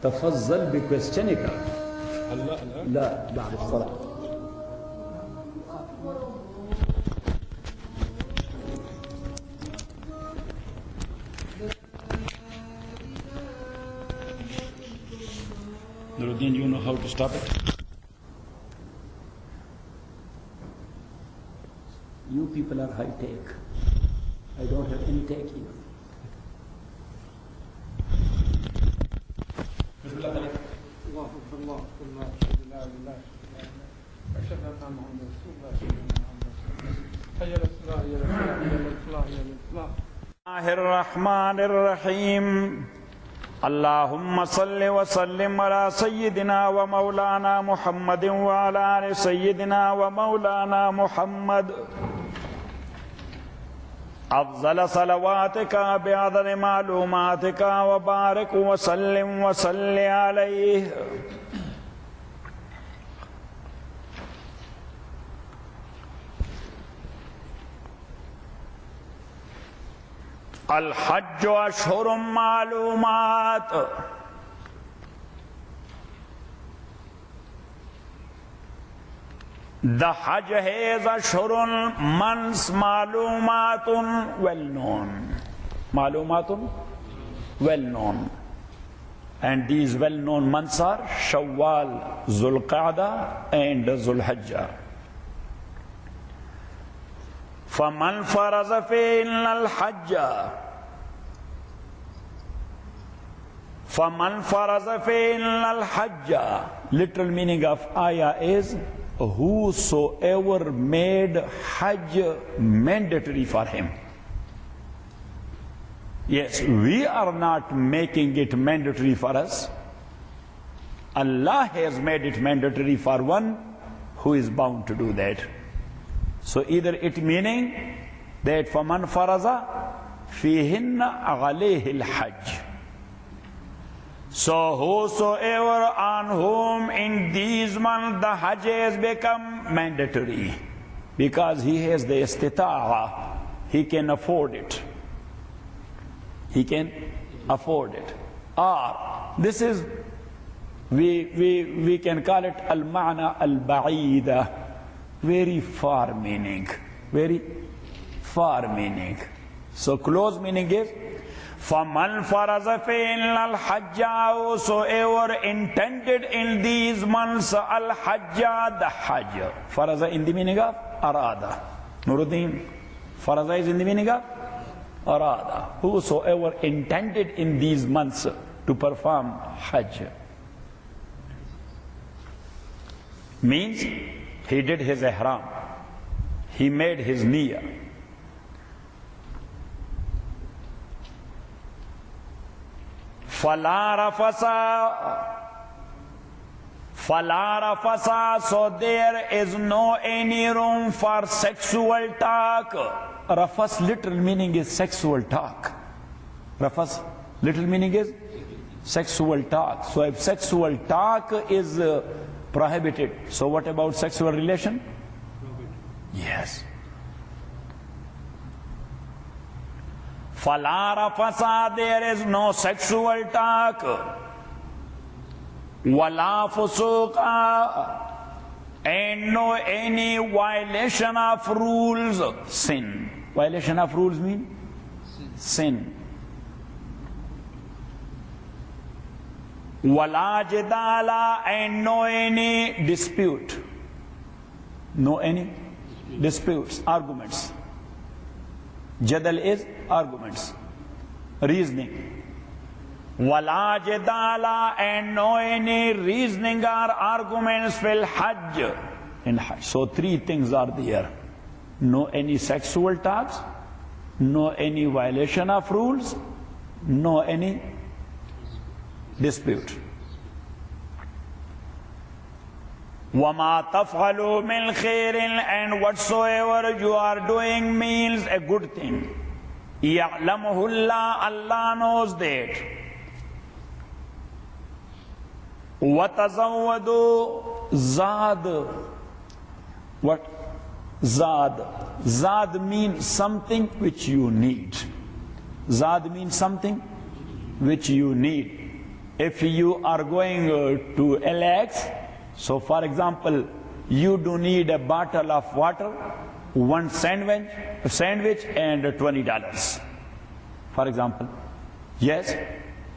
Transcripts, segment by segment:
تفضل بكويستشنك. لا بعد الصلاة. Nuruddin, you know how to stop it? You people are high tech. I don't have any tech here. الرحمن الرحيم اللهم صل وسلم على سيدنا ومولانا محمد وعلى آل سيدنا ومولانا محمد أفضل صلواتك بعدد معلوماتك وبارك وسلم وصل عليه. الحج أشهر معلومات. The Hajj has ashhurun, months, malumatun, well known. Malumatun, well known. And these well known months are Shawwal, Zulqa'dah and Zulhajjah. فَمَنْ فَرَضَ فِيهِنَّ الْحَجَّ فَمَنْ فَرَضَ فِيهِنَّ الْحَجَّ. Literal meaning of ayah is whosoever made Hajj mandatory for him. Yes, we are not making it mandatory for us. Allah has made it mandatory for one who is bound to do that. So either it meaning that فَمَنْ فَرَضَ فِيهِنَّ عَلَيْهِ الْحَجِّ. So whosoever on whom in these months the Hajj has become mandatory, because he has the istita'a, he can afford it. He can afford it. Or this is, we can call it al-ma'na al-ba'ida, very far meaning, very far meaning. So close meaning is فَمَنْ فَرَضَ فِيهِنَّ الْحَجَّ. Whosoever intended in these months al-hajjah, the hajj. Faraza in the meaning of arada. Nuruddin, faraza is in the meaning of arada. Whosoever intended in these months to perform hajj. Means he did his ihram. He made his niyyah. فَلَا رَفَسَ. So there is no any room for sexual talk. Rafas literal meaning is sexual talk. Rafas literal meaning is sexual talk. So if sexual talk is prohibited, so what about sexual relation? Yes. فَلَا رَفَسَ. There is no sexual talk. وَلَا فُسُوقَ. And no any violation of rules. Sin. Violation of rules mean? Sin. وَلَا جِدَالَ. And no any dispute. No any disputes, arguments. Jadal is arguments, reasoning. Wala jadala. And no any reasoning or arguments fil hajj, in hajj. So three things are there. No any sexual talks, no any violation of rules, no any dispute. وَمَا تَفْعَلُوا مِنْ خَيْرٍ. And whatsoever you are doing means a good thing. يَعْلَمُهُ اللَّهُ. Allah knows that. وَتَزَوَّدُوا. Zad. What? Zad. Zad means something which you need. Zad means something which you need. if you are going to LX, so for example, you do need a bottle of water, one sandwich and $20, for example. Yes,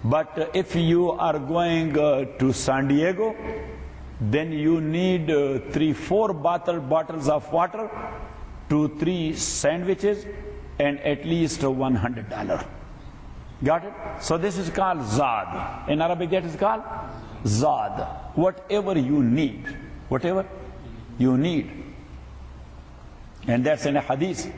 but if you are going to San Diego, then you need 3-4 bottles of water, 2-3 sandwiches, and at least $100. Got it? So this is called Zad. In Arabic that is called Zad. Whatever you need. Whatever you need. And that's in a hadith.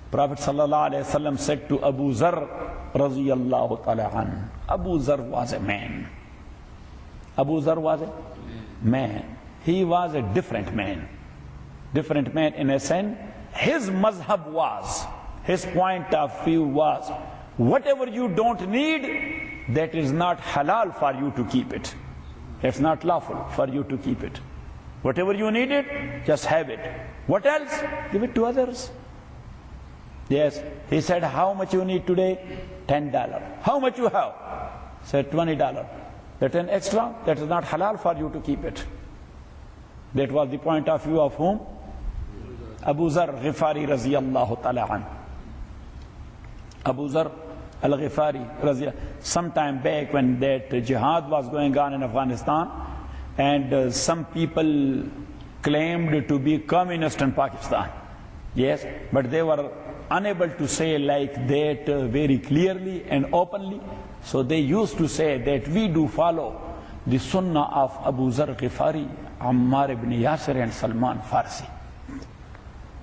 Prophet ﷺ said to Abu Zar radiyallahu ta'ala an. Abu Zar was a man. Abu Zar was a man. He was a different man. Different man in a sense. His mazhab was, his point of view was, whatever you don't need, that is not halal for you to keep it. It's not lawful for you to keep it. Whatever you need it, just have it. What else? Give it to others. Yes, he said, how much you need today? $10. How much you have? Said $20. That an extra, that is not halal for you to keep it. That was the point of view of whom? Abu Zar Ghifari raziyallahu ta'ala an. Abu Zar al-Ghifari, sometime back when that jihad was going on in Afghanistan, and some people claimed to be communist in Pakistan. Yes, but they were unable to say like that very clearly and openly. So they used to say that we do follow the sunnah of Abu Zar Ghifari, Ammar ibn Yasir and Salman Farsi.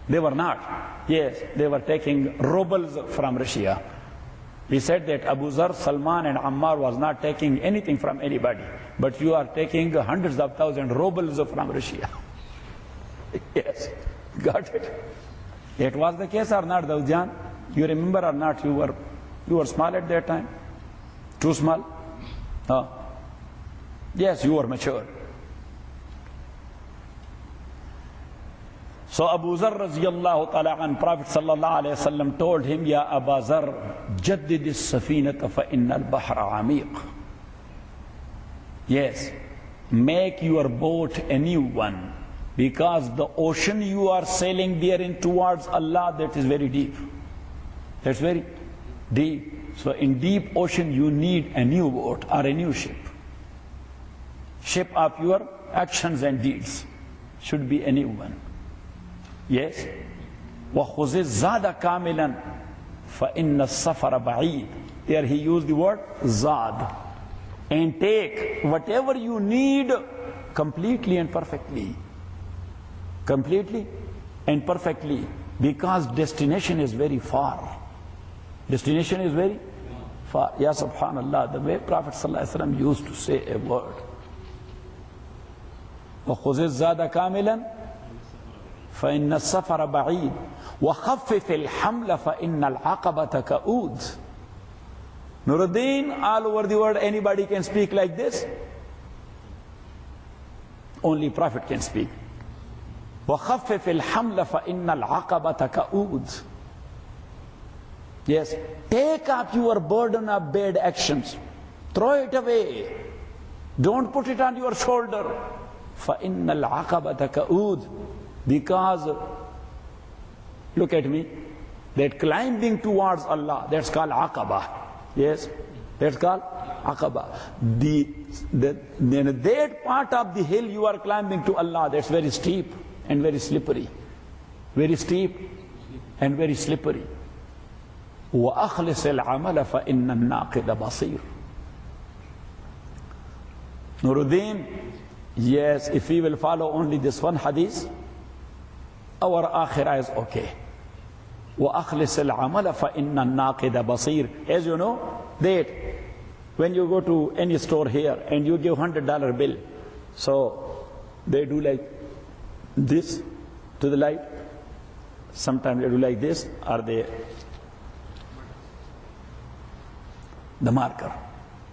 They were not. Yes, they were taking rubles from Russia. He said that Abu Zar, Salman and Ammar was not taking anything from anybody, but you are taking hundreds of thousands rubles from Russia. Yes, got it. It was the case or not, Daudjan? You remember or not? You were small at that time? Too small? Yes, you were mature. So Abu Zar raziyallahu ta'ala an, Prophet sallallahu alayhi wa sallam told him, Ya Abu Zar, jaddid as-safinata fa inna al-bahra amiq. Yes, make your boat a new one, because the ocean you are sailing therein towards Allah, that is very deep. That's very deep. So in deep ocean you need a new boat or a new ship. Ship of your actions and deeds should be a new one. Yes. وَخُذِ الزَّادَ كَامِلًا فَإِنَّ السَّفَرَ بَعِيدٌ. There he used the word zad. And take whatever you need completely and perfectly. Completely and perfectly. Because destination is very far. Destination is very far. Ya subhanallah, the way Prophet ﷺ used to say a word. وَخُذِ الزَّادَ كَامِلًا فإن السفر بعيد وخفف الحمل فإن العقبة كؤود. Nuruddin, all over the world, anybody can speak like this? Only Prophet can speak. وخفف الحمل فإن العقبة كؤود. Yes, take up your burden of bad actions. Throw it away. Don't put it on your shoulder. فإن العقبة كؤود. Because, look at me, that climbing towards Allah, that's called Aqaba. Yes, that's called Aqaba. That part of the hill you are climbing to Allah, that's very steep and very slippery. Very steep and very slippery. وَأَخْلِصِ الْعَمَلَ فَإِنَّ النَّاقِدَ بَصِيرٌ. Nuruddin, yes, if we will follow only this one hadith, our akhirah is okay. وَأَخْلِصِ الْعَمَلَ فَإِنَّ النَّاقِدَ بَصِيرٌ. As you know, that when you go to any store here and you give $100 bill, so they do like this to the light. Sometimes they do like this, or they the marker.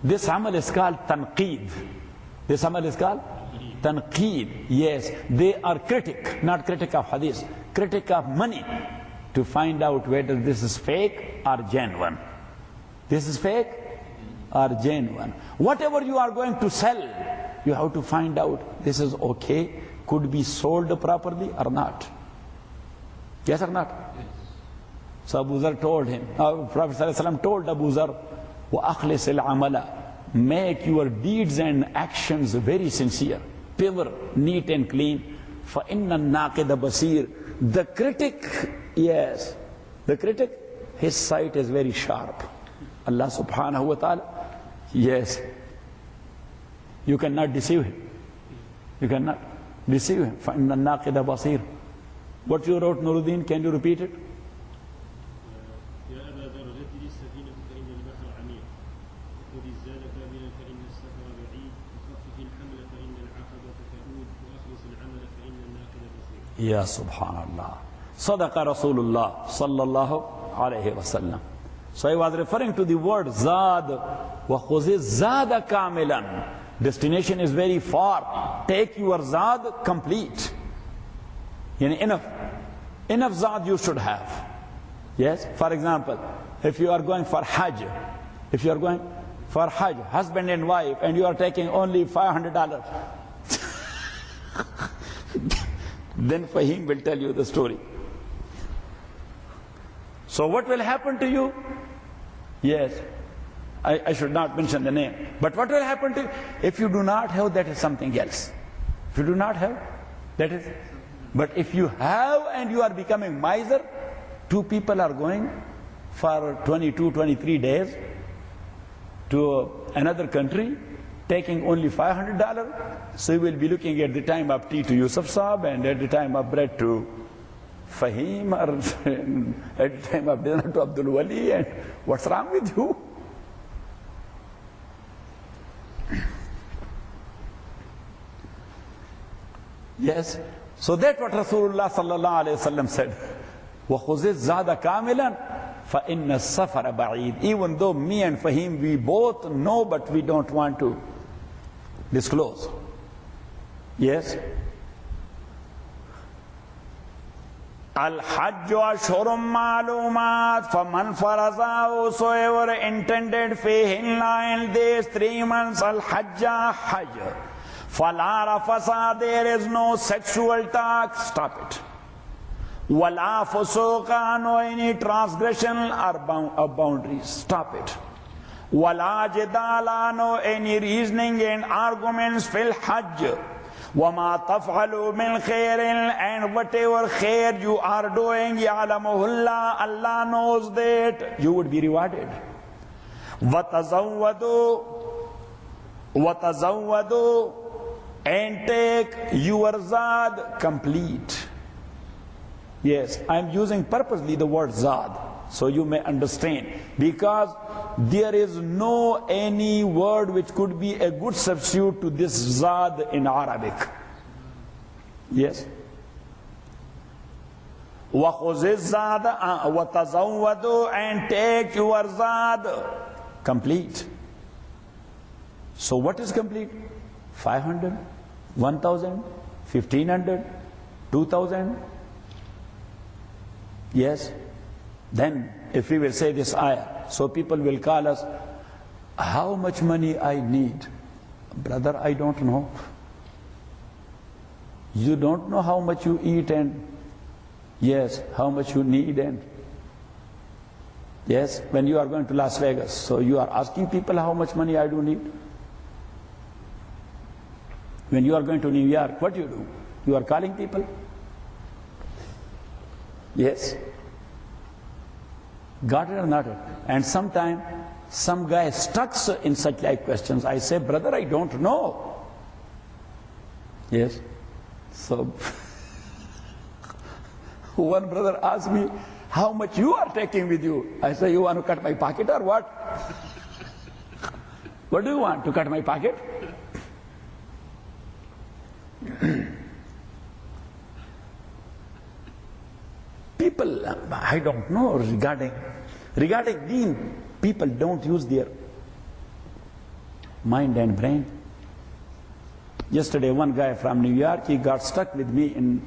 This amal is called tanqeed. This amal is called tanqeed. Yes, they are critic, not critic of hadith, critic of money, to find out whether this is fake or genuine. This is fake or genuine. Whatever you are going to sell, you have to find out this is okay, could be sold properly or not. Yes or not? Yes. So Abu Zar told him, Prophet ﷺ told Abu Zar, وَأَخْلِصِ الْعَمَلَ, make your deeds and actions very sincere, pure, neat and clean. فَإِنَّ النَّاقِدَ بَصِيرٌ, the critic, yes, the critic, his sight is very sharp. Allah subhanahu wa ta'ala, yes, you cannot deceive him. You cannot deceive him. فَإِنَّ النَّاقِدَ بَصِيرٌ. What you wrote, Nuruddin, can you repeat it? Ya Subhanallah. Sadaqa Rasulullah sallallahu alayhi wa sallam. So he was referring to the word Zad. وَخُذِ الزَّادَ كَامِلًا. Destination is very far. Take your Zad complete. Enough. Enough Zad you should have. Yes? For example, if you are going for Hajj, if you are going for Hajj, husband and wife, and you are taking only $500, then Fahim will tell you the story. So what will happen to you? Yes, I should not mention the name. But what will happen to you? If you do not have, that is something else. If you do not have, that is. But if you have and you are becoming miser, two people are going for 22, 23 days to another country, taking only $500, so you will be looking at the time of tea to Yusuf Saab and at the time of bread to Fahim, or at the time of dinner to Abdul Wali, and what's wrong with you? Yes, so that's what Rasulullah sallallahu alayhi wa sallam said. وَخُذِ الزَّادَ كَامِلًا فَإِنَّ السَّفَرَ بَعِيدٌ. Even though me and Fahim, we both know, but we don't want to disclose. Yes? Al-Hajj ashhurum ma'lumat, faman faraza, whosoever intended fihinna in these 3 months, al-Hajja Hajj. Fala rafasa, there is no sexual talk, stop it. Wala fusuqa, no any transgression or boundaries, stop it. Wala jidala, no any reasoning and arguments fil hajj. Wama taf'alu min khairin, and whatever khair you are doing, ya'lamuhullah, Allah knows that you would be rewarded. Watazawwadu, and take your zad complete. Yes, I am using purposely the word zad, so you may understand, because there is no any word which could be a good substitute to this zad in Arabic. Yes. وَخُذِ الزَّادَ وَتَزَوَّدُوا, and take your zad complete. So what is complete? 500, 1,000, 1,500, 2,000? Yes. Then if we will say this ayah, so people will call us, how much money I need? Brother, I don't know. You don't know how much you eat, and yes, how much you need, and yes, when you are going to Las Vegas, so you are asking people how much money I do need. When you are going to New York, what do? You are calling people? Yes. Got it or not? And sometimes some guy stuck in such like questions. I say, brother, I don't know. Yes. So one brother asked me, how much you are taking with you? I say, you want to cut my pocket or what? What do you want, to cut my pocket? People, I don't know, regarding deen, people don't use their mind and brain. Yesterday, one guy from New York, he got stuck with me in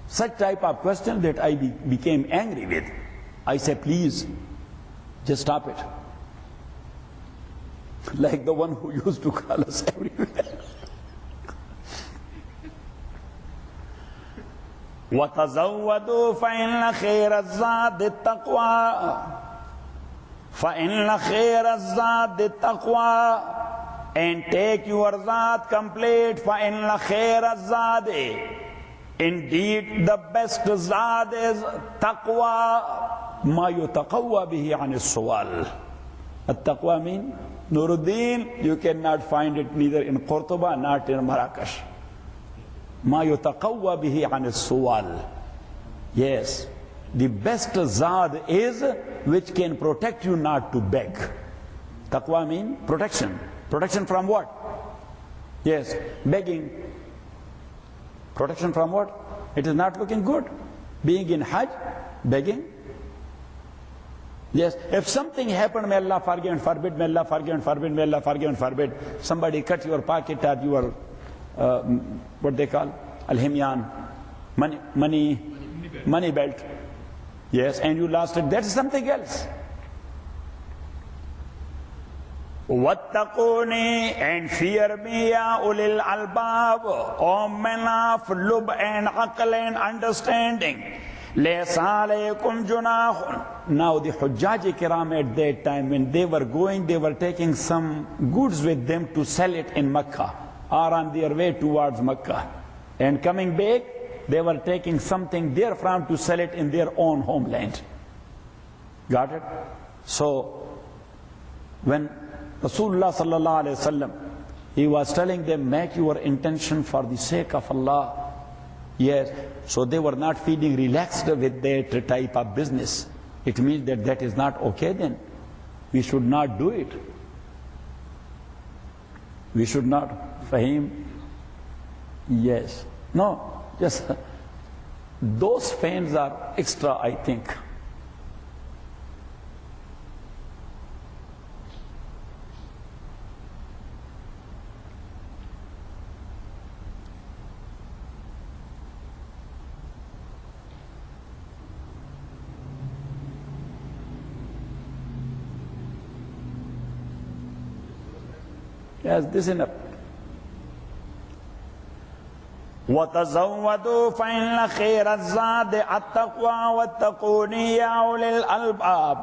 such type of question that I became angry with. I say, please, just stop it. Like the one who used to call us everywhere. وَتَزَوَّدُوا فَإِنَّ خَيْرَ الزَّادِ التَّقْوَى فَإِنَّ خَيْرَ الزَّادِ التَّقْوَى. And take your zad complete. فَإِنَّ خَيْرَ الزَّادِ. Indeed, the best zad is taqwa. مَا يُتَقَوَّى بِهِ عَنِ السُّوَالِ. At-taqwa mean, Nuruddin, you cannot find it neither in Qurtuba, not in Marrakesh. مَا يُتَقَوَّى بِهِ عَنِ السُّوَالِ. Yes, the best zad is which can protect you not to beg. Taqwa mean protection. Protection from what? Yes, begging. Protection from what? It is not looking good. Being in Hajj, begging. Yes, if something happened, may Allah forgive and forbid, may Allah forgive and forbid, may Allah forgive and forbid. Somebody cut your pocket or your, what they call, al-himyan, money belt. Yes, and you lost it. That is something else. وَاتَّقُونِي, and fear me, ya ulil albab, O men of lub and aql and understanding. لَيْسَ عَلَيْكُمْ جُنَاحٌ. Now the Hujjaj Kiram at that time, when they were going, they were taking some goods with them to sell it in Makkah, or on their way towards Makkah. And coming back, they were taking something therefrom to sell it in their own homeland. Got it? So, when Rasulullah sallallahu alayhi wasallam, he was telling them, make your intention for the sake of Allah. Yes, so they were not feeling relaxed with that type of business. It means that that is not okay then. We should not do it. We should not. Fahim? Yes. No, just those fans are extra, I think. Yes, this is enough. وَتَزَوَّدُوا فَإِنَّ خَيْرَ الزَّادِ التَّقْوَى وَاتَّقُونِي يَا أُولِي الْأَلْبَابِ.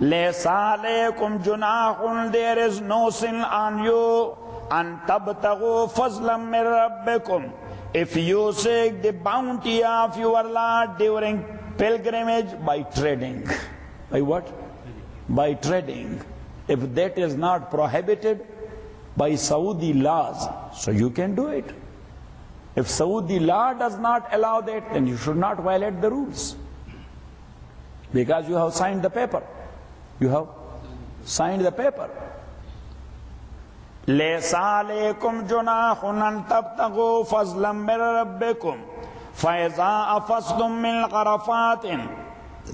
لَيْسَ عَلَيْكُمْ جُنَاحٌ. There is no sin on you. أَن تَبْتَغُوا فَضْلًا مِّن رَبِّكُمْ. If you seek the bounty of your Lord during pilgrimage by trading. By what? By trading. If that is not prohibited by Saudi laws, so you can do it. If Saudi law does not allow that, then you should not violate the rules. Because you have signed the paper. You have signed the paper. لَيْسَ عَلَيْكُمْ جُنَاحٌ أَن تَبْتَغُوا فَضْلًا مِّن رَبِّكُمْ فَإِذَا أَفَضْتُم مِّنْ عَرَفَاتٍ.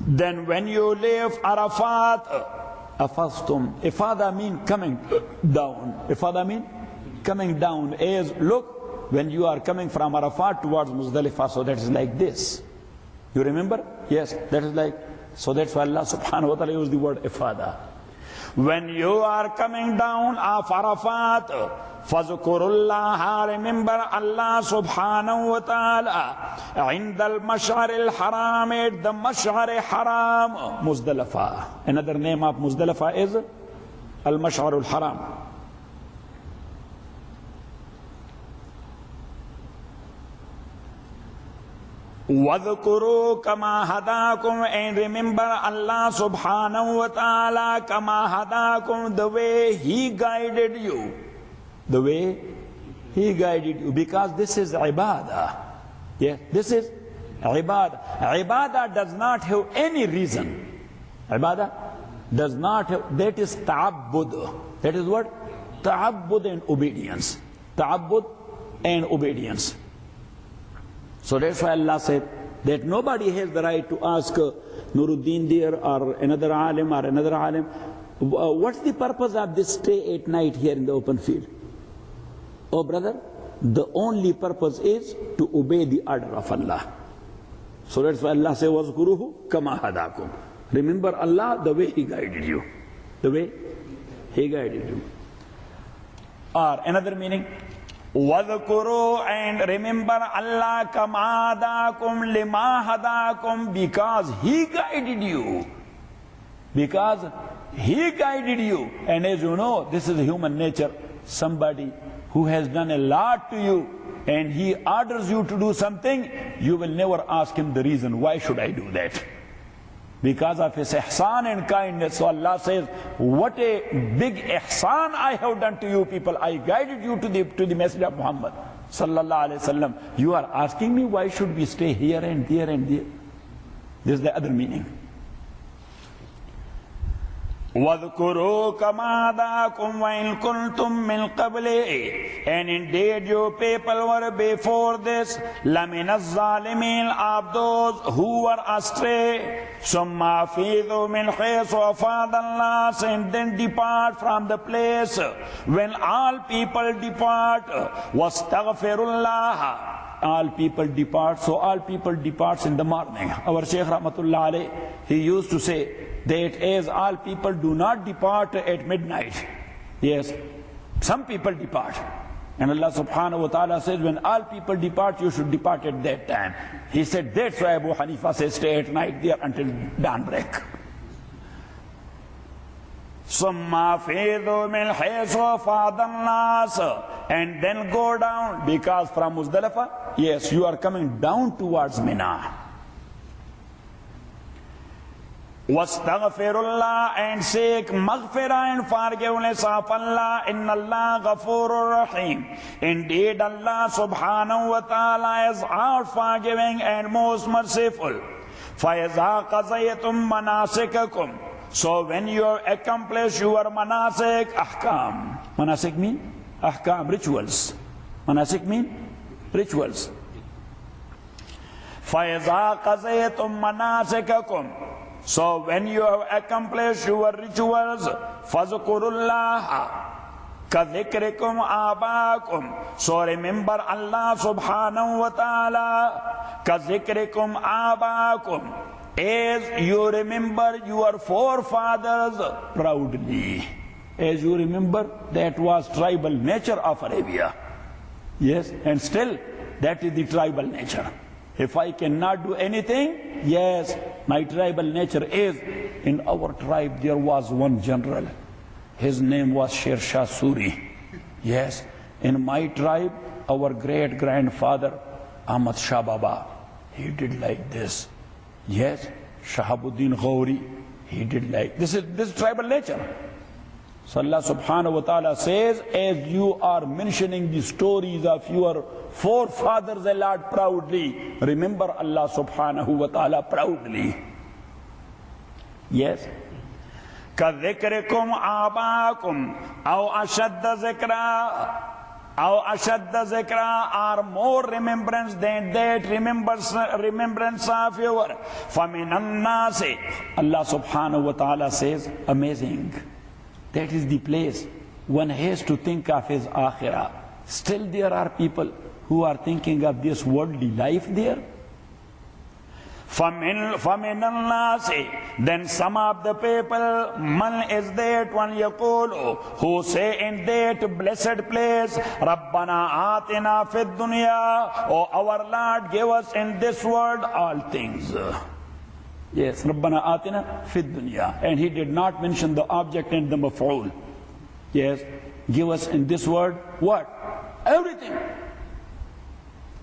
Then when you leave Arafat, Afastum. Ifada mean coming down. Ifada mean coming down. As look, when you are coming from Arafat towards Muzdalifah, so that is like this. You remember? Yes, that is like, so that's why Allah subhanahu wa ta'ala used the word ifada. When you are coming down of Arafat, Fazkurullaha, remember Allah subhanahu wa ta'ala, عند المشعر الحرام, at the Mash'ar Haram, Muzdalifah. Another name of Muzdalifah is Al-Mash'ar al-Haram. وَذْكُرُوا كَمَا هَدَاكُمْ, and remember Allah subhanahu wa ta'ala, كَمَا هَدَاكُمْ, the way He guided you. The way He guided you. Because this is ibadah. Yes, this is ibadah. Ibadah does not have any reason. Ibadah does not have, that is ta'abbud. That is what? Ta'abbud and obedience. Ta'abbud and obedience. So that's why Allah said that nobody has the right to ask Nuruddin there or another alim, what's the purpose of this stay at night here in the open field? Oh brother, the only purpose is to obey the order of Allah. So that's why Allah says, وَذْكُرُوهُ كَمَا هَدَاكُمْ. Remember Allah the way He guided you. The way He guided you. Or another meaning, وَذْكُرُوا, and remember Allah كَمَا هَدَاكُمْ لِمَا هَدَاكُمْ, because He guided you. Because He guided you. And as you know, this is human nature. Somebody who has done a lot to you and he orders you to do something, you will never ask him the reason, why should I do that? Because of his ihsan and kindness. So Allah says, what a big ihsan I have done to you people. I guided you to the message of Muhammad sallallahu alaihi wasallam. You are asking me why should we stay here and there and there? This is the other meaning. وَذْكُرُوا كَمَا هَدَاكُمْ وَإِن كُنْتُم مِّن قَبْلِهِ, and indeed you people were before this لَمِنَ الظَّالِمِينَ, of those who were astray. ثُمَّ أَفِيضُوا مِنْ حَيْثُ أَفَاضَ النَّاسُ, and then depart from the place when all people depart. وَاسْتَغْفِرُوا اللَّهَ, all people depart. So all people departs in the morning. Our Shaykh Rahmatullah alayh, he used to say that as all people do not depart at midnight. Yes, some people depart. And Allah subhanahu wa ta'ala says, when all people depart, you should depart at that time. He said, that's why Abu Hanifa says, stay at night there until dawnbreak. ثُمَّ أَفِيضُوا مِنْ حَيْثُ أَفَاضَ النَّاسُ, and then go down, because from Muzdalifah, yes, you are coming down towards Mina. وَاسْتَغْفِرُ اللَّهَ, and seek maghfirah and forgiveness of Allah. إِنَّ اللَّهَ غَفُورٌ رَحِيمٌ, indeed Allah subhanahu wa ta'ala is all forgiving and most merciful. فَإِذَا قَضَيْتُم مَنَاسِكَكُمْ, so when you accomplish your manasik, ahkam. Manasik mean ahkam, rituals. Manasik mean rituals. فَإِذَا قَضَيْتُم مَنَاسِكَكُمْ, so when you have accomplished your rituals, فَذْكُرُوا اللَّهَ كَذِكْرِكُمْ آبَاكُمْ, so remember Allah subhanahu wa ta'ala, كَذِكْرِكُمْ آبَاكُمْ, as you remember your forefathers proudly. As you remember, that was tribal nature of Arabia. Yes, and still that is the tribal nature. If I cannot do anything, yes, my tribal nature is, in our tribe there was one general. His name was Sher Shah Suri. Yes, in my tribe, our great-grandfather, Ahmad Shah Baba, he did like this. Yes, Shahabuddin Ghawri, he did like this. Is tribal nature. So Allah subhanahu wa ta'ala says, as you are mentioning the stories of your forefathers a lot proudly, remember Allah subhanahu wa ta'ala proudly. Yes. كَذِكْرِكُمْ آبَاكُمْ أَوْ أَشَدَّ ذِكْرًا, أَوْ أَشَدَّ ذِكْرًا, or more remembrance than that remembrance of your. فَمِنَ النَّاسِ, Allah subhanahu wa ta'ala says, amazing. That is the place one has to think of his akhirah. Still there are people who are thinking of this worldly life there. فَمِنَ النَّاسِ, then some of the people, man is that one يَقُولُ, who say in that blessed place, رَبَّنَا آتِنَا فِي الدُّنْيَا, O our Lord, give us in this world all things. Yes, رَبَّنَا آتِنَا فِي الدُّنْيا, and he did not mention the object and the maf'ul. Yes, give us in this world what? Everything.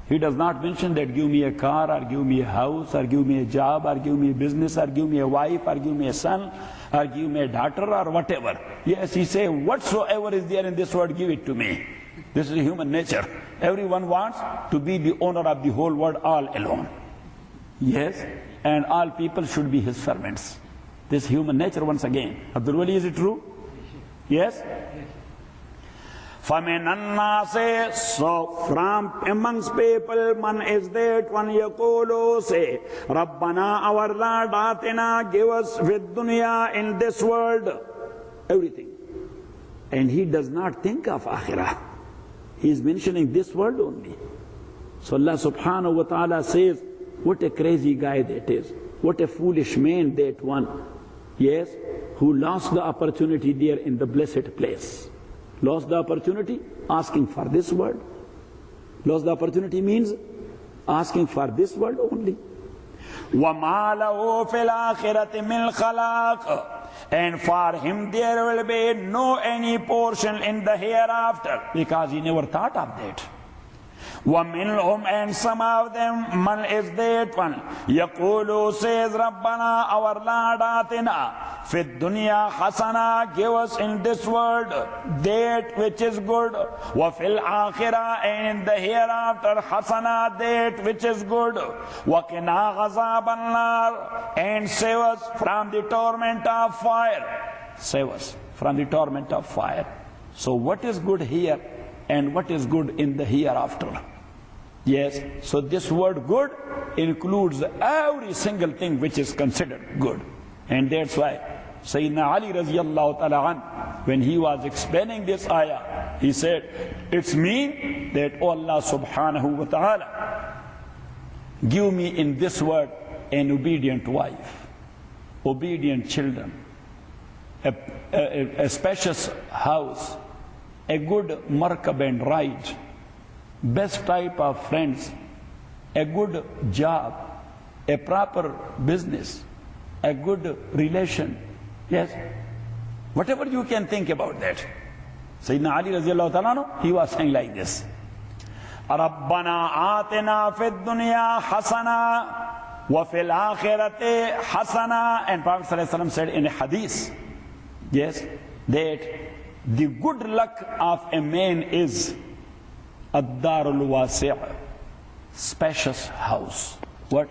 He does not mention that give me a car, or give me a house, or give me a job, or give me a business, or give me a wife, or give me a son, or give me a daughter, or whatever. Yes, he says, whatsoever is there in this world, give it to me. This is human nature. Everyone wants to be the owner of the whole world all alone. Yes, and all people should be his servants. This human nature once again. Abdul Wali, is it true? Yes? فَمِنَ النَّاسِ, so from amongst people, man is that one يَقُولُ, say, رَبَّنَا, our Lord, آتِنَا, give us فِي الدُّنْيَا, in this world, everything. And he does not think of akhirah. He is mentioning this world only. So Allah subhanahu wa ta'ala says, what a crazy guy that is. what a foolish man that one, yes, who lost the opportunity there in the blessed place. Lost the opportunity asking for this world. Lost the opportunity means asking for this world only. وَمَا لَهُ فِي الْآخِرَةِ مِنْ خَلَاقٍ. And for him there will be no any portion in the hereafter, because he never thought of that. وَمِنْهُمْ, and some of them, man is that one, يَقُولُ, says, رَبَّنَا, our Lord, آتِنَا فِي الدُّنْيَا حَسَنًا, give us in this world that which is good, وَفِي الْآخِرَةِ, and in the hereafter, حَسَنًا, that which is good, وَقِنَا غَضَابَ النَّارِ, and save us from the torment of fire. Save us from the torment of fire. So what is good here and what is good in the hereafter? Yes, so this word good includes every single thing which is considered good. And that's why Sayyidina Ali radiyallahu ta'ala an, when he was explaining this ayah, he said, it's mean that Allah subhanahu wa ta'ala give me in this world an obedient wife, obedient children, a spacious house, a good markab and ride, best type of friends, a good job, a proper business, a good relation. Yes, whatever you can think about that. Sayyidina Ali radiyallahu ta'ala, he was saying like this, رَبَّنَا آتِنَا فِي الدُّنْيَا حَسَنًا وَفِي الْآخِرَةِ حَسَنًا. And Prophet sallallahu alaihi wasallam said in a hadith, yes, that the good luck of a man is ad-darul wasi', spacious house. What?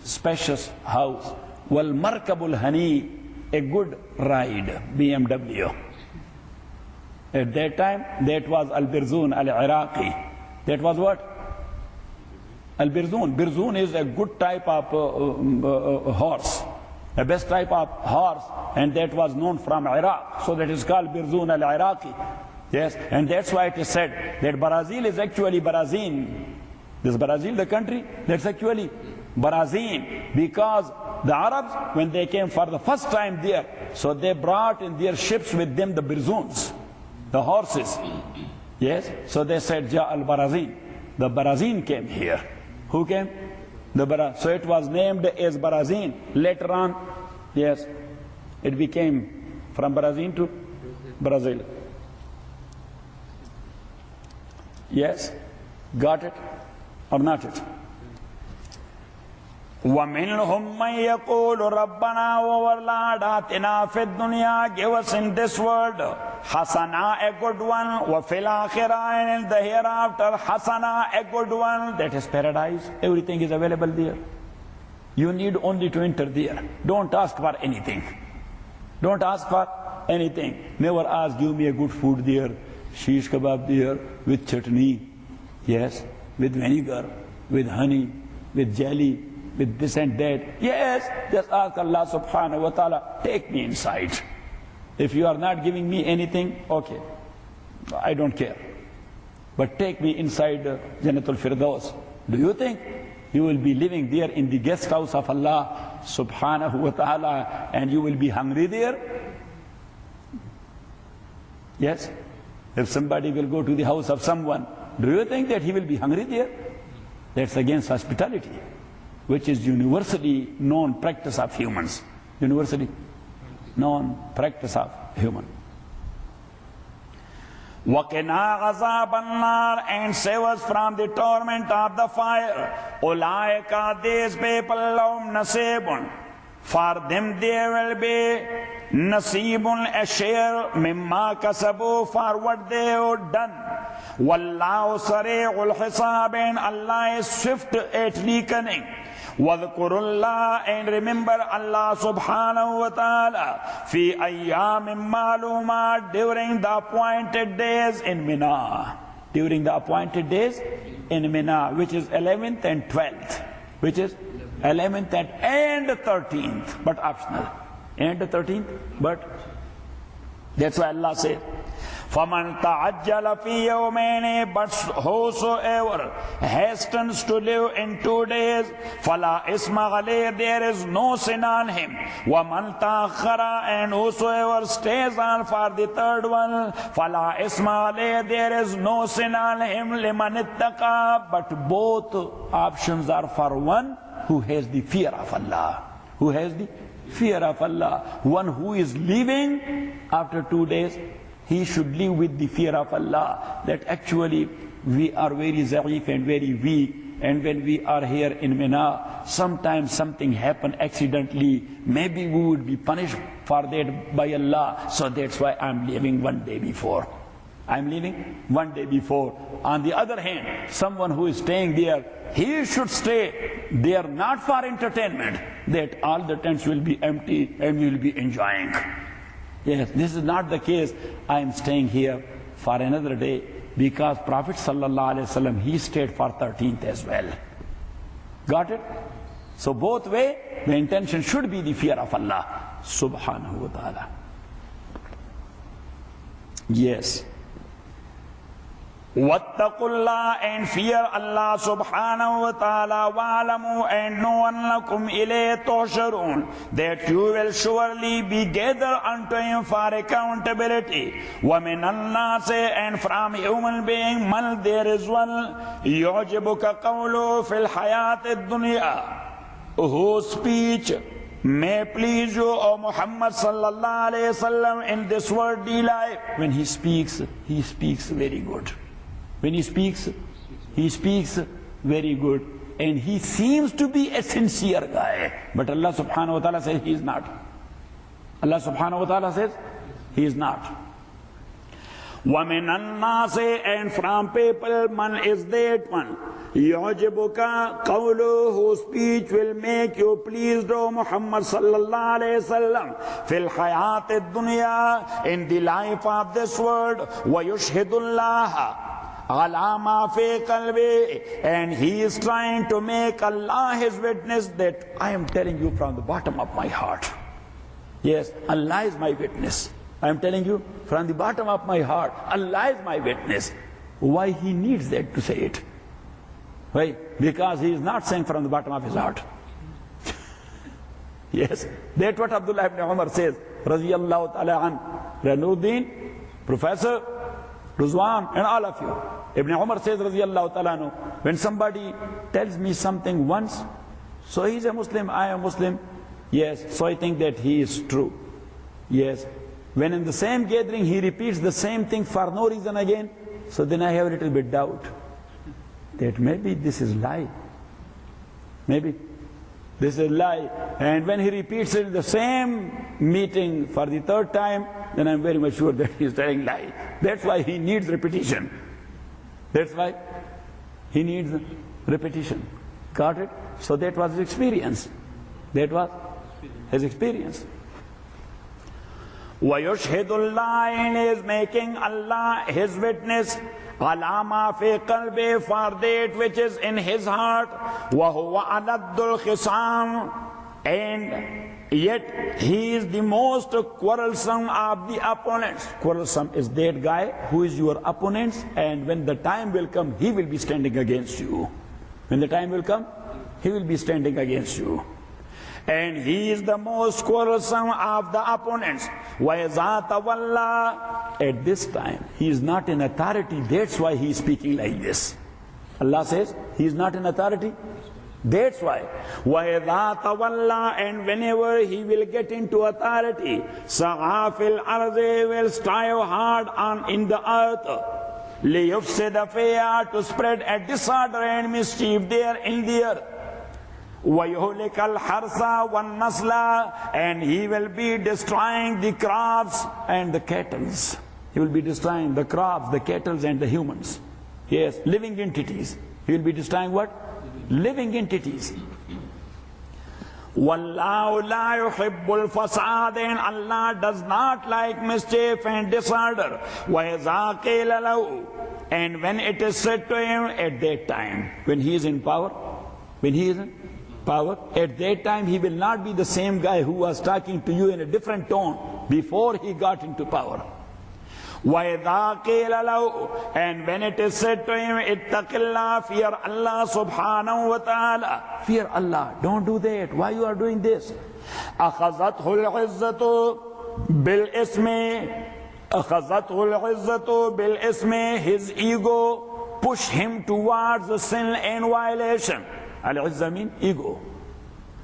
Spacious house. Wal markabul hani, a good ride, BMW. At that time, that was Al-Birzun Al-Iraqi. That was what? Al-Birzun. Birzun is a good type of horse, the best type of horse, and that was known from Iraq. So that is called Birzun al-Iraqi. Yes, and that's why it is said that Brazil is actually Barazin. This Brazil, the country, that's actually Barazin, because the Arabs, when they came for the first time there, so they brought in their ships with them the Birzuns, the horses. Yes, so they said Ja al-Barazin. The Barazin came here. Who came? So it was named as Barazin. Later on, yes, it became from Barazin to Brazil. Yes, got it or not it? وَمِنْهُمْ مَنْ يَقُولُ رَبَّنَا وَوَرْلَا دَاتِنَا فِي الدُّنْيَا, give us in this world حَسَنَا, a good one, وَفِي الْآخِرَةِ, and in the hereafter حَسَنَا, a good one. That is paradise. Everything is available there. You need only to enter there. Don't ask for anything. Don't ask for anything. Never ask, give me a good food there, shish kebab there, with chutney, yes, with vinegar, with honey, with jelly, with this and that. Yes, just ask Allah subhanahu wa ta'ala, take me inside. If you are not giving me anything, okay, I don't care. But take me inside Jannatul Firdaus. Do you think you will be living there in the guest house of Allah subhanahu wa ta'ala and you will be hungry there? Yes? If somebody will go to the house of someone, do you think that he will be hungry there? That's against hospitality, which is universally known practice of humans. Universally known practice of human. وَقِنَا غَضَابَ النَّارِ, and save us from the torment of the fire. أُولَٰئِكَ, these people, لَهُمْ نَصِيبٌ, for them there will be nasibun, a share, mimma kasabu, for what they have done. Wallahu sari'ul hisab, and Allah is swift at reckoning. وَاذْكُرُوا, and remember Allah subhanahu wa ta'ala, fi ayyamin ma'lumat, during the appointed days in Mina. During the appointed days in Mina, which is 11th and 12th. Which is 11th and 13th, but optional. And 13th, but that's why Allah said, فَمَنْ تَعَجَّلَ فِي يَوْمَيْنِ, but whosoever hastens to live in 2 days, فَلَا إِثْمَ عَلَيْهِ, there is no sin on him. وَمَنْ تَأَخَّرَ, and whosoever stays on for the 3rd one, فَلَا إِثْمَ عَلَيْهِ, there is no sin on him. لِمَنِ اتَّقَى, but both options are for one who has the fear of Allah. Who has the fear of Allah. One who is leaving after 2 days, he should live with the fear of Allah, that actually we are very za'if and very weak, and when we are here in Mina, sometimes something happened accidentally, maybe we would be punished for that by Allah, so that's why I'm leaving 1 day before. I'm leaving 1 day before. On the other hand, someone who is staying there, he should stay there not for entertainment, that all the tents will be empty and we will be enjoying. Yes, this is not the case. I am staying here for another day, because Prophet ﷺ, he stayed for 13th as well. Got it? So both way, the intention should be the fear of Allah subhanahu wa ta'ala. Yes. وَاتَّقُوا, and fear Allah subhanahu wa ta'ala. وَعَلَمُوا, and know أَنَّكُمْ إِلَيْهِ تُحْشَرُونَ, that you will surely be gathered unto him for accountability. وَمِنَ النَّاسِ, and from human being, مَنْ, there is one, يُعْجِبُكَ قَوْلُهُ فِي الْحَيَاةِ الدُّنْيَا, whose speech may please you, O Muhammad sallallahu alayhi wasallam, in this worldly life. When he speaks very good. When he speaks very good. And he seems to be a sincere guy. But Allah subhanahu wa ta'ala says he is not. Allah subhanahu wa ta'ala says he is not. وَمِنَ النَّاسِ, and from people, man is that one, يُعْجِبُكَ قَوْلُهُ, whose speech will make you pleased, O Muhammad sallallahu alayhi wasallam, فِي الْحَيَاةِ الدُّنْيَا, in the life of this world, وَيُشْهِدُ اللَّهَ عَلَى مَا فِي قَلْبِهِ, and he is trying to make Allah his witness, that I am telling you from the bottom of my heart. Yes, Allah is my witness. I am telling you from the bottom of my heart, Allah is my witness. Why he needs that to say it? Why? Because he is not saying from the bottom of his heart. Yes, that's what Abdullah ibn Umar says, Raziyallahu ta'ala an. Ranuddin, Professor, Ruzwan, and all of you. Ibn Umar says, Raziyallahu ta'ala anhu, when somebody tells me something once, so he is a Muslim, I am Muslim, yes, so I think that he is true. Yes. When in the same gathering he repeats the same thing for no reason again, so then I have a little bit doubt that maybe this is lie. Maybe this is lie. And when he repeats it in the same meeting for the 3rd time, then I'm very much sure that he is telling lie. That's why he needs repetition. That's why he needs repetition. Got it? So that was his experience. That was his experience. وَيُشْهِدُ اللَّهِ, and is making Allah his witness, عَلَى مَا فِي قَلْبِهِ, for that which is in his heart. وَهُوَ أَلَدُّ الْخِصَامِ, and yet he is the most quarrelsome of the opponents. Quarrelsome is that guy who is your opponent, and when the time will come, he will be standing against you. When the time will come, he will be standing against you. And he is the most quarrelsome of the opponents. وَإِذَا تَوَلَّى, at this time, he is not in authority, that's why he is speaking like this. Allah says, he is not in authority, that's why. وَإِذَا تَوَلَّى, and whenever he will get into authority, سَعَى فِي الْأَرْضِ, will strive hard on in the earth, لِيُفْسِدَ فِيهَا, to spread a disorder and mischief there in the earth. وَيُهْلِكَ الْحَرْثَ وَالنَّسْلَ, and he will be destroying the crops and the cattle. He will be destroying the crops, the cattle, and the humans. Yes, living entities. He will be destroying what? Living entities. وَاللَّهُ لَا يُحِبُّ الْفَسَادَ, and Allah does not like mischief and disorder. وَإِذَا قِيلَ لَهُ, and when it is said to him at that time, when he is in power, when he is in power, at that time he will not be the same guy who was talking to you in a different tone before he got into power. وَإِذَا قِيلَ لَهُ, and when it is said to him, اتَّقِ اللَّهَ, fear Allah subhanahu wa ta'ala, fear Allah, don't do that, why you are doing this? أَخَذَتْهُ الْعِزَّةُ بِالْإِسْمِ, أَخَذَتْهُ الْعِزَّةُ بِالْإِسْمِ, his ego push him towards the sin and violation. Al-Izzah mean ego.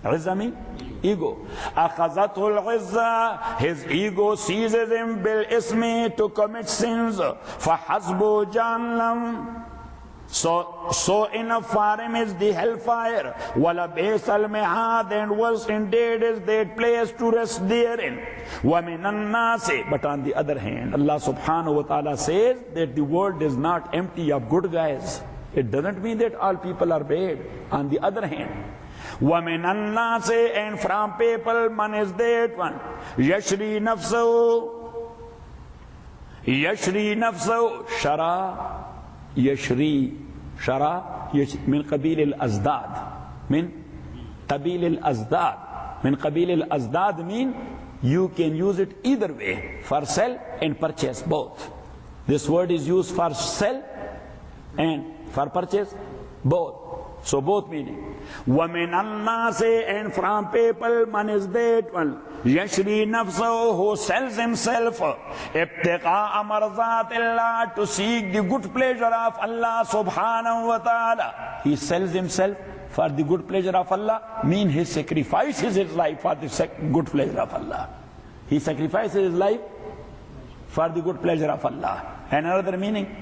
Izzah mean ego. أَخَذَتْهُ الْعِزَّةُ, his ego seizes him بِالْإِسْمِ, to commit sins. فَحَسْبُ جَهَنَّمْ, so enough for him is the hellfire. وَلَبِئْسَ الْمِهَادُ, and worse indeed is that place to rest therein. وَمِنَ النَّاسِ, but on the other hand, Allah subhanahu wa ta'ala says that the world is not empty of good guys. It doesn't mean that all people are bad. On the other hand, وَمِنَ النَّاسِ, and from people man is that one, يَشْرِي نَفْسَهُ, يَشْرِي نَفْسَهُ, شَرَى, يشري, شرى من قبيل الأزداد, من قبيل الأزداد, من قبيل الأزداد mean you can use it either way, for sell and purchase, both. This word is used for sell and for purchase, both. So both meaning. وَمِنَ النَّاسِ, and from people man is that one, يَشْرِي نَفْسَهُ, who sells himself, ابْتِغَاءَ مَرْضَاتِ اللَّهِ, to seek the good pleasure of Allah subhanahu wa ta'ala. He sells himself for the good pleasure of Allah, mean he sacrifices his life for the good pleasure of Allah. He sacrifices his life for the good pleasure of Allah. Another meaning,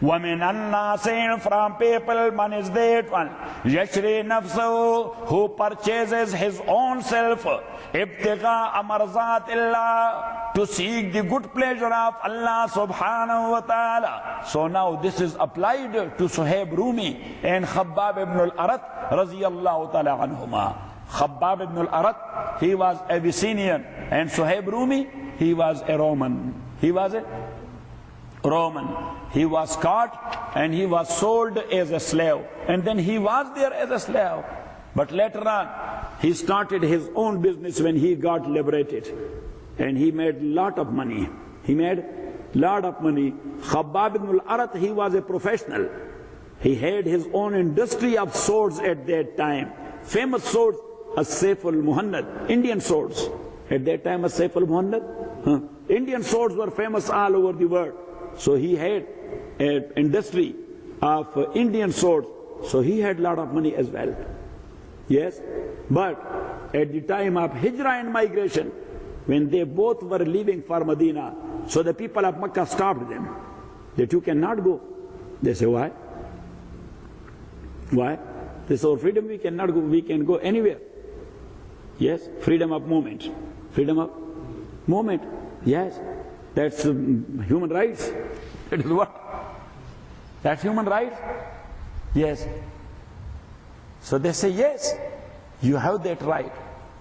وَمِنَ النَّاسِ, from people man is that one, يَشْرِي نَفْسَهُ, who purchases his own self, ابْتِغَاءَ مَرْضَاتِ اللَّهِ, to seek the good pleasure of Allah subhanahu wa ta'ala. So now this is applied to Suhaib Rumi and Khabbab ibn al-Arat radiyallahu ta'ala anhuma. Khabbab ibn al-Arat, he was Abyssinian, and Suhaib Rumi, he was a Roman. He was a Roman. He was caught and he was sold as a slave, and then he was there as a slave. But later on, he started his own business when he got liberated, and he made lot of money. He made lot of money. Khabbab ibn al-Arat, he was a professional. He had his own industry of swords at that time. Famous swords, as-Sayf al-Muhannad, Indian swords. At that time, as-Sayf al-Muhannad, Indian swords were famous all over the world. So he had an industry of Indian swords. So he had a lot of money as well. Yes, but at the time of Hijrah and migration, when they both were leaving for Medina, so the people of Makkah stopped them, that you cannot go. They say, why? Why? They say, oh, freedom, we cannot go, we can go anywhere. Yes, freedom of movement. Freedom of movement, yes. That's human rights. It is what? That's human rights? Yes. So they say, yes, you have that right,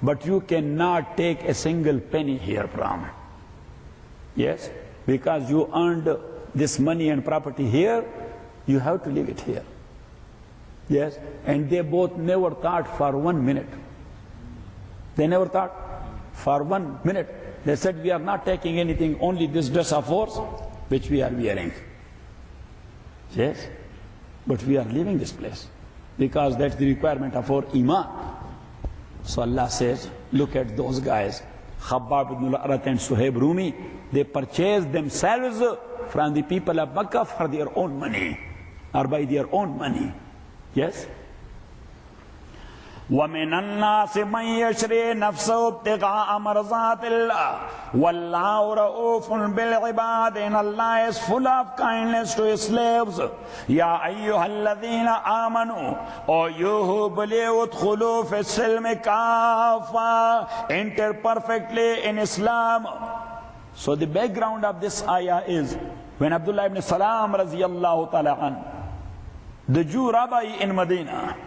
but you cannot take a single penny here from. Yes, because you earned this money and property here, you have to leave it here. Yes, and they both never thought for 1 minute. They never thought for 1 minute. They said, we are not taking anything, only this dress of ours, which we are wearing. Yes, but we are leaving this place, because that's the requirement of our iman. So Allah says, look at those guys, Khabbab ibn al-Arat and Suhaib Rumi, they purchased themselves from the people of Makkah for their own money, or by their own money. Yes? وَمِنَ النَّاسِ مَنْ يَشْرِي نَفْسَهُ ابْتِغَاءَ مَرْضَاتِ اللَّهِ وَاللَّهُ رَءُوفٌ بِالْعِبَادِ, and Allah is full of kindness to His slaves. يَا أَيُّهَا الَّذِينَ آمَنُوا, O you who believe, ادْخُلُوا فِي السِّلْمِ كَافَّةً, enter perfectly in Islam. So the background of this ayah is, when Abdullah ibn Salam radiyallahu ta'ala an, the Jew rabbi in Medina,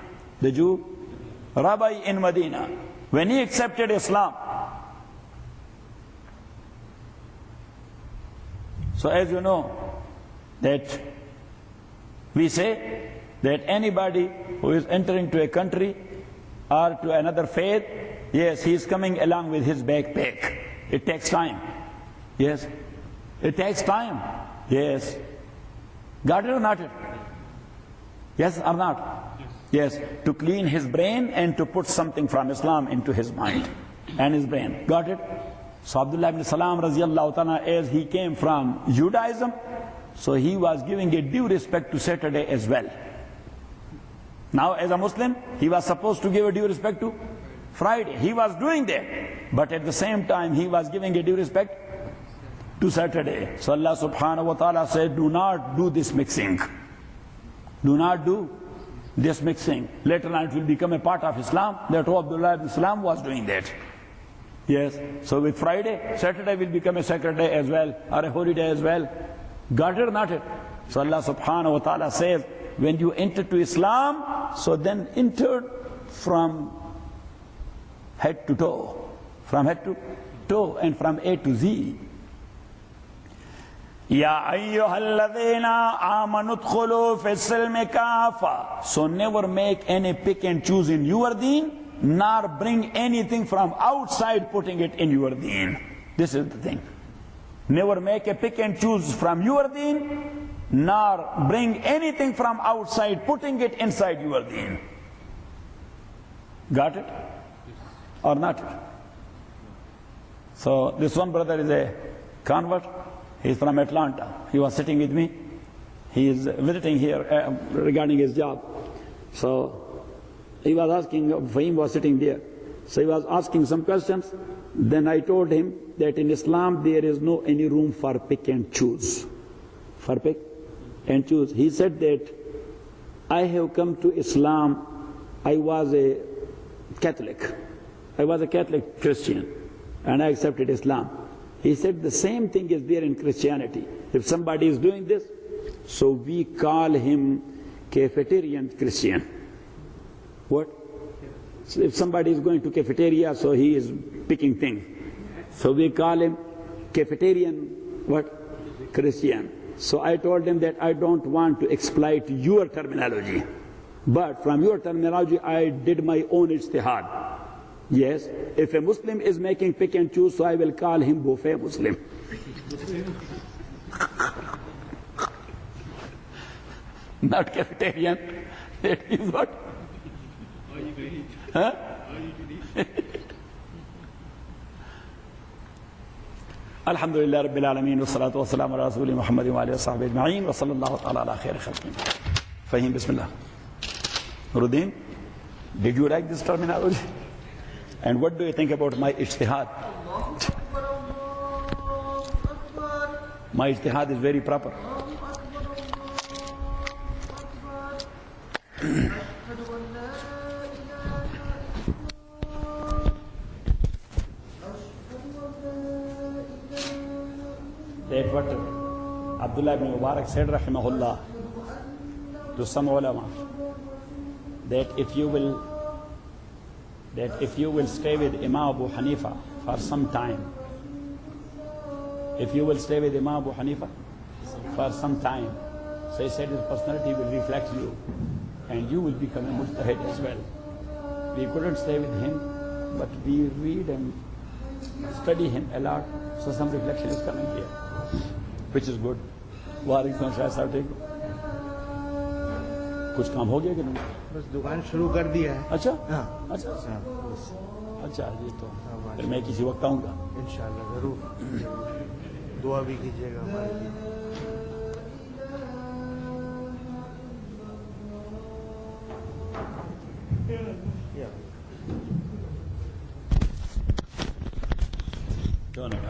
the Jew rabbi in Medina, when he accepted Islam, so as you know, that we say that anybody who is entering to a country or to another faith, yes, he is coming along with his backpack. It takes time. Yes, It takes time. Yes. Got it or not it? Yes or not? Yes. To clean his brain and to put something from Islam into his mind and his brain. Got it? So Abdullah ibn Salam radiallahu ta'ala, as he came from Judaism, so he was giving a due respect to Saturday as well. Now as a Muslim, he was supposed to give a due respect to Friday. He was doing that. But at the same time, he was giving a due respect to Saturday. So Allah subhanahu wa ta'ala said, do not do this mixing. Do not do this mixing. Later on it will become a part of Islam. That Abdullah ibn Salam was doing that. Yes. So with Friday, Saturday will become a sacred day as well, or a holy day as well. Got it or not it? So Allah subhanahu wa ta'ala says, when you enter to Islam, so then enter from head to toe. From head to toe and from A to Z. Ya ayyuhalladhina amanu dkhulu fi silmi kafa. So never make any pick and choose in your deen, nor bring anything from outside putting it in your deen. This is the thing. Never make a pick and choose from your deen, nor bring anything from outside putting it inside your deen. Got it? Or not? So this one brother is a convert. He's from Atlanta. He was sitting with me. He is visiting here regarding his job. So he was asking, Fahim was sitting there. So he was asking some questions. Then I told him that in Islam there is no any room for pick and choose. For pick and choose. He said that I have come to Islam. I was a Catholic. I was a Catholic Christian and I accepted Islam. He said the same thing is there in Christianity. If somebody is doing this, so we call him cafeterian Christian. What? So if somebody is going to cafeteria, so he is picking things. So we call him cafeterian what? Christian. So I told him that I don't want to exploit your terminology. But from your terminology, I did my own ijtihad. Yes, if a Muslim is making pick and choose, so I will call him buffet Muslim. Not cafeterian. That is what? Huh? Alhamdulillah Rabbil Alameen wa salatu wa salam ala Rasulih Muhammadin wa alihi wa sahbihi ajma'in wa sallallahu ta'ala ala khairi khalqin. Fahim, bismillah. Nuruddin, did you like this terminology? And what do you think about my ijtihad? My ijtihad is very proper. That what Abdullah ibn Mubarak said, rahimahullah, to some ulama, that if you will stay with Imam Abu Hanifa for some time, if you will stay with Imam Abu Hanifa for some time, so he said his personality will reflect you and you will become a mujtahid as well. We couldn't stay with him, but we read and study him a lot, so some reflection is coming here, which is good. Waalaikum salam. कुछ काम हो गया कि नहीं? बस दुकान शुरू कर दिया है। अच्छा? हाँ। अच्छा? अच्छा, ये तो फिर मैं किसी वक्त आऊँगा। इंशाल्लाह जरूर। दुआ भी कीजिएगा हमारे लिए। दोनों